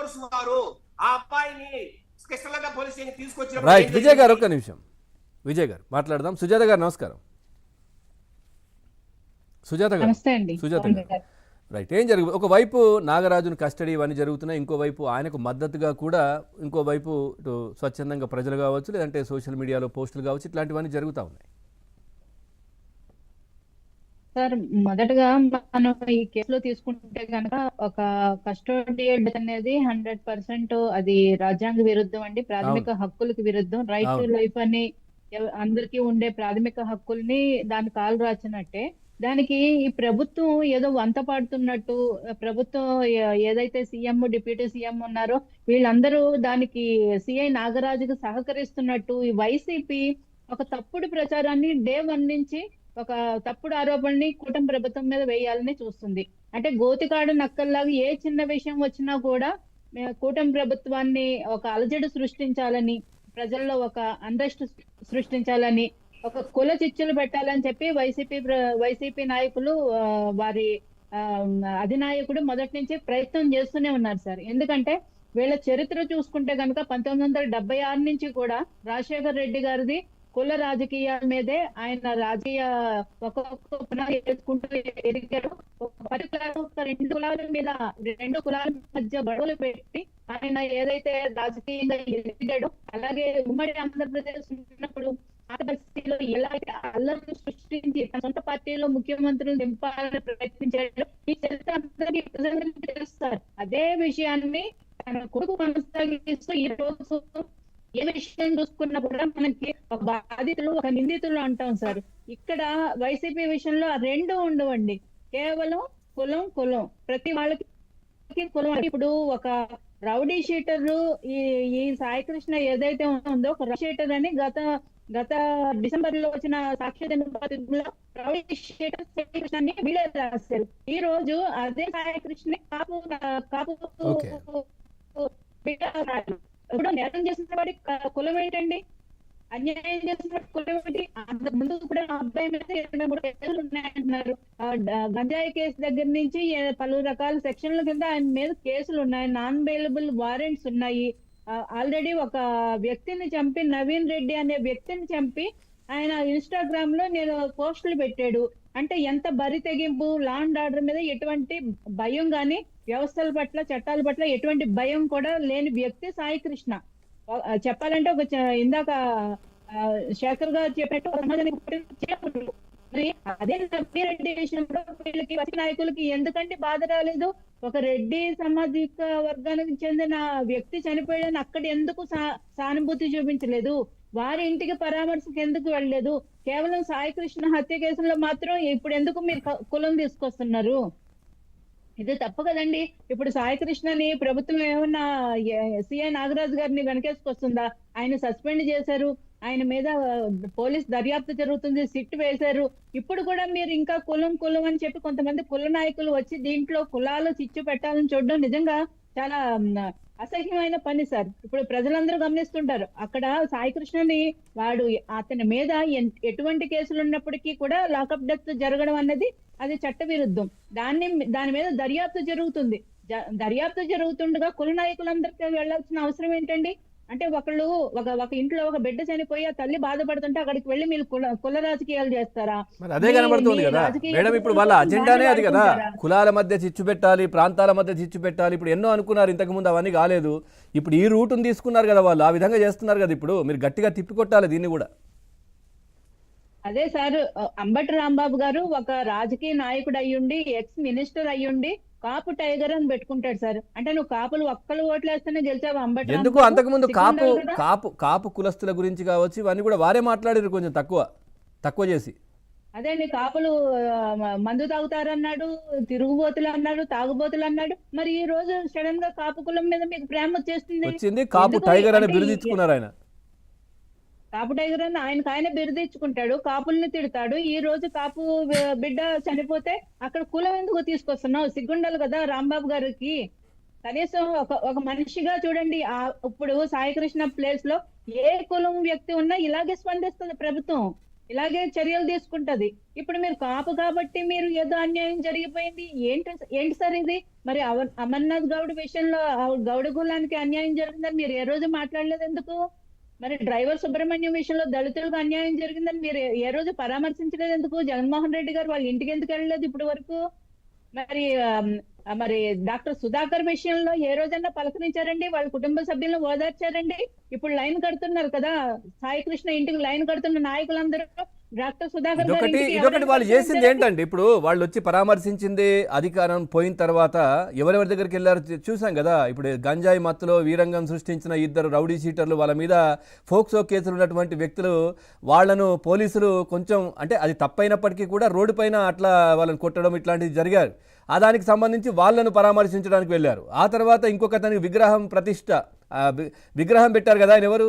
Force వారు ఆ అబ్బాయిని కృష్ణలంక పోలీస్ స్టేషన్ తీసుకొచ్చిన రైట్ విజయ్ గారు ఒక్క నిమిషం. విజయ్ గారు మాట్లాడదాం. సుజాత గారు నమస్కారం. సుజాత గారు. నమస్తే అండి. సుజాత గారు రైట్. ఏం జరుగుతుంది? ఒకవైపు నాగరాజును కస్టడీ ఇవన్నీ జరుగుతున్నాయి, ఇంకోవైపు ఆయనకు మద్దతుగా కూడా ఇంకోవైపు ఇటు స్వచ్ఛందంగా ప్రజలు కావచ్చు, లేదంటే సోషల్ మీడియాలో పోస్టులు కావచ్చు, ఇట్లాంటివన్నీ జరుగుతూ ఉన్నాయి. సార్, మొదటగా మనం ఈ కేసులో తీసుకుంటే కనుక ఒక కస్టోడియల్ డెత్ అనేది 100% అది రాజ్యాంగ విరుద్ధం అండి. ప్రాథమిక హక్కులకు విరుద్ధం. రైట్ టు లైఫ్ అని అందరికీ ఉండే ప్రాథమిక హక్కుల్ని దాన్ని కాలు రాచినట్టే. దానికి ఈ ప్రభుత్వం ఏదో వంత పాడుతున్నట్టు, ప్రభుత్వం ఏదైతే సీఎం డిప్యూటీ సీఎం ఉన్నారో వీళ్ళందరూ దానికి సిఐ నాగరాజుకు సహకరిస్తున్నట్టు ఈ వైసీపీ ఒక తప్పుడు ప్రచారాన్ని డే 1 నుంచి ఒక తప్పుడు ఆరోపణని కూటమి ప్రభుత్వం మీద వేయాలని చూస్తుంది. అంటే గోతికాడు నక్కల్లాగా ఏ చిన్న విషయం వచ్చినా కూడా కూటమి ప్రభుత్వాన్ని ఒక అలజడి సృష్టించాలని, ప్రజల్లో ఒక అన్రెస్ట్ సృష్టించాలని, ఒక కుల చిచ్చులు పెట్టాలని చెప్పి వైసీపీ నాయకులు వారి అధినాయకుడు మొదటి నుంచి ప్రయత్నం చేస్తూనే ఉన్నారు సార్. ఎందుకంటే వీళ్ళ చరిత్ర చూసుకుంటే కనుక 1976 నుంచి కూడా రాజశేఖర్ రెడ్డి గారిది కుల రాజకీయాల మీదే ఆయన రాజకీయ ఒక్కొక్క పునాది వేసుకుంటూ ఎదిగారు. ఒక పర్టికులర్ ఒక రెండు కులాల మధ్య గొడవలు పెట్టి ఆయన ఏదైతే రాజకీయంగా ఎదిగాడో, అలాగే ఉమ్మడి ఆంధ్రప్రదేశ్ ఉన్నప్పుడు ఆంధ్రప్రదేశ్లో ఎలా అల్లర్లు సృష్టించి తన సొంత పార్టీలో ముఖ్యమంత్రులు దింపాలని ప్రయత్నించాడు. ఈ చరిత్ర అందరికీ తెలుస్తారు. అదే విషయాన్ని తన కొడుకు కొనసాగిస్తూ ఈ రోజు ఏ విషయం చూసుకున్నా కూడా మనకి ఒక బాధితులు ఒక నిందితులు అంటాం సార్. ఇక్కడ వైసీపీ విషయంలో ఆ రెండు ఉండవండి. కేవలం కులం ప్రతి వాళ్ళకి కులం. ఇప్పుడు ఒక రౌడీ షీటర్ ఈ సాయికృష్ణ ఏదైతే ఉందో ఒక రౌడీ షీటర్ అని గత డిసెంబర్ లో వచ్చిన సాక్ష్య దినపత్రికలో రౌడీ షీటర్ సాయికృష్ణని వీళ్ళే రాశారు. ఈ రోజు అదే సాయికృష్ణ కాపు ఇప్పుడు నేరం చేసిన వాడి కులం ఏంటండి? అన్యాయం చేసిన కులం ఏంటి? అంతకు ముందు కూడా అబ్బాయి మీద 23 కేసులు ఉన్నాయంటున్నారు. గంజాయి కేసు దగ్గర నుంచి పలు రకాల సెక్షన్ల కింద ఆయన మీద కేసులు ఉన్నాయి. నాన్ బెయిలబుల్ వారెంట్స్ ఉన్నాయి. ఆల్రెడీ ఒక వ్యక్తిని చంపి, నవీన్ రెడ్డి అనే వ్యక్తిని చంపి ఆయన ఇన్స్టాగ్రామ్ లో నేను పోస్టులు పెట్టాడు. అంటే ఎంత బరి తెగింపు! లా అండ్ ఆర్డర్ మీద ఎటువంటి భయం గాని, వ్యవస్థల పట్ల చట్టాల పట్ల ఎటువంటి భయం కూడా లేని వ్యక్తి సాయికృష్ణ. చెప్పాలంటే ఒక ఇందాక శేఖర్ గారు చెప్పినట్టు మరి అదే నవీన్ రెడ్డి విషయంలో వీళ్ళకి నాయకులకి ఎందుకంటే బాధ రాలేదు? ఒక రెడ్డి సామాజిక వర్గానికి చెందిన వ్యక్తి చనిపోయాడని అక్కడ ఎందుకు సానుభూతి చూపించలేదు? వారి ఇంటికి పరామర్శకు ఎందుకు వెళ్ళలేదు? కేవలం సాయికృష్ణ హత్య కేసులో మాత్రం ఇప్పుడు ఎందుకు మీరు కులం తీసుకొస్తున్నారు? ఇది తప్పు కదండి. ఇప్పుడు సాయికృష్ణని ప్రభుత్వం ఏమన్నా సిఐ నాగరాజు గారిని వెనకేసుకొస్తుందా? ఆయన సస్పెండ్ చేశారు, ఆయన మీద పోలీస్ దర్యాప్తు జరుగుతుంది, సిట్ వేశారు. ఇప్పుడు కూడా మీరు ఇంకా కులం అని చెప్పి కొంతమంది కుల నాయకులు వచ్చి దీంట్లో కులాలు చిచ్చు పెట్టాలని చూడడం నిజంగా చాలా అసహ్యమైన పని సార్. ఇప్పుడు ప్రజలందరూ గమనిస్తుంటారు. అక్కడ సాయికృష్ణని అతని మీద ఎటువంటి కేసులు ఉన్నప్పటికీ కూడా లాకప్ డెత్ జరగడం అనేది అది చట్ట విరుద్ధం. దాని మీద దర్యాప్తు జరుగుతుంది. దర్యాప్తు జరుగుతుండగా కుల నాయకులందరికీ వెళ్లాల్సిన అవసరం ఏంటండి? అంటే ఒక ఇంట్లో ఒక బిడ్డ చనిపోయి ఆ తల్లి బాధపడుతుంటే అక్కడికి వెళ్ళి మీరు కుల రాజకీయాలు చేస్తారా? అదే కనబడుతుంది కదా మేడం. ఇప్పుడు వాళ్ళ అజెండానే అది కదా, కులాల మధ్య చిచ్చు పెట్టాలి, ప్రాంతాల మధ్య చిచ్చు పెట్టాలి. ఇప్పుడు ఎన్నో అనుకున్నారు, ఇంతకు ముందు అవన్నీ కాలేదు. ఇప్పుడు ఈ రూటును తీసుకున్నారు కదా వాళ్ళు, ఆ విధంగా చేస్తున్నారు కదా. ఇప్పుడు మీరు గట్టిగా తిప్పికొట్టాలి దీన్ని కూడా. అదే సార్, అంబటి రాంబాబు గారు ఒక రాజకీయ నాయకుడు అయ్యుండి, ఎక్స్ మినిస్టర్ అయ్యుండి కాపు టైగర్ అని పెట్టుకుంటాడు సార్. అంటే నువ్వు కాపులు ఒక్కళ్ళు ఓట్లేస్తేనే గెలిచావు అంబటి. ఎందుకు అంతకుముందు కాపు కులస్తుల గురించి కావచ్చు ఇవన్నీ కూడా వారే మాట్లాడారు, కొంచెం తక్కువ చేసి. అదే నీ కాపులు మందు తాగుతారన్నాడు, తిరుగుబోతులు అన్నాడు, తాగుబోతులు అన్నాడు. మరి ఈ రోజు సడన్ గా కాపు కులం మీద మీకు ప్రేమ వచ్చింది. కాపు టైగర్ అని బిరుదిచ్చుకున్నారు ఆయన. కాపు టైగర్ అని ఆయన బిరుదిచ్చుకుంటాడు, కాపుల్ని తిడతాడు. ఈ రోజు కాపు బిడ్డ చనిపోతే అక్కడ కులం ఎందుకు తీసుకొస్తున్నావు? సిగ్గుండాలి కదా రాంబాబు గారికి. కనీసం ఒక మనిషిగా చూడండి. ఇప్పుడు సాయికృష్ణ ప్లేస్ లో ఏ కులం వ్యక్తి ఉన్నా ఇలాగే స్పందిస్తుంది ప్రభుత్వం. ఇలాగే చర్యలు తీసుకుంటది. ఇప్పుడు మీరు కాపు కాబట్టి మీరు ఏదో అన్యాయం జరిగిపోయింది ఏంటి సార్ ఇది? మరి అమర్నాథ్ గౌడ్ విషయంలో గౌడ కులానికి అన్యాయం జరిగిందని మీరు ఏ రోజు మాట్లాడలేదు ఎందుకు? మరి డ్రైవర్ సుబ్రహ్మణ్యం విషయంలో దళితులకు అన్యాయం జరిగిందని మీరు ఏ రోజు పరామర్శించలేదు ఎందుకు? జగన్మోహన్ రెడ్డి గారు వాళ్ళ ఇంటికి ఎందుకు వెళ్ళలేదు ఇప్పటి వరకు? మరి డాక్టర్ సుధాకర్ విషయంలో ఏ రోజన్నా పలకరించారండి? వాళ్ళ కుటుంబ సభ్యులను ఓదార్చారండి? ఇప్పుడు లైన్ కడుతున్నారు కదా, సాయి కృష్ణ ఇంటికి లైన్ కడుతున్న నాయకులందరూ డాక్టర్ సుధాకర్ గారి ఇంటికి ఇదొకటి వాళ్ళు చేసింది ఏంటండి? ఇప్పుడు వాళ్ళు వచ్చి పరామర్శించింది అధికారం పోయిన తర్వాత ఎవరెవరి దగ్గరికి వెళ్ళారు చూసాం కదా. ఇప్పుడు గంజాయి మత్తులో వీరంగం సృష్టించిన 2 రౌడీ షీటర్లు, వాళ్ళ మీద ఫోక్సో కేసులు ఉన్నటువంటి వ్యక్తులు, వాళ్లను పోలీసులు కొంచెం అంటే అది తప్పైనప్పటికీ కూడా రోడ్డు పైన అట్లా వాళ్ళని కొట్టడం ఇట్లాంటివి జరిగారు. దానికి సంబంధించి వాళ్ళను పరామర్శించడానికి వెళ్ళారు. ఆ తర్వాత ఇంకొక అతనికి విగ్రహం ప్రతిష్ట విగ్రహం పెట్టారు కదా, ఆయన ఎవరు?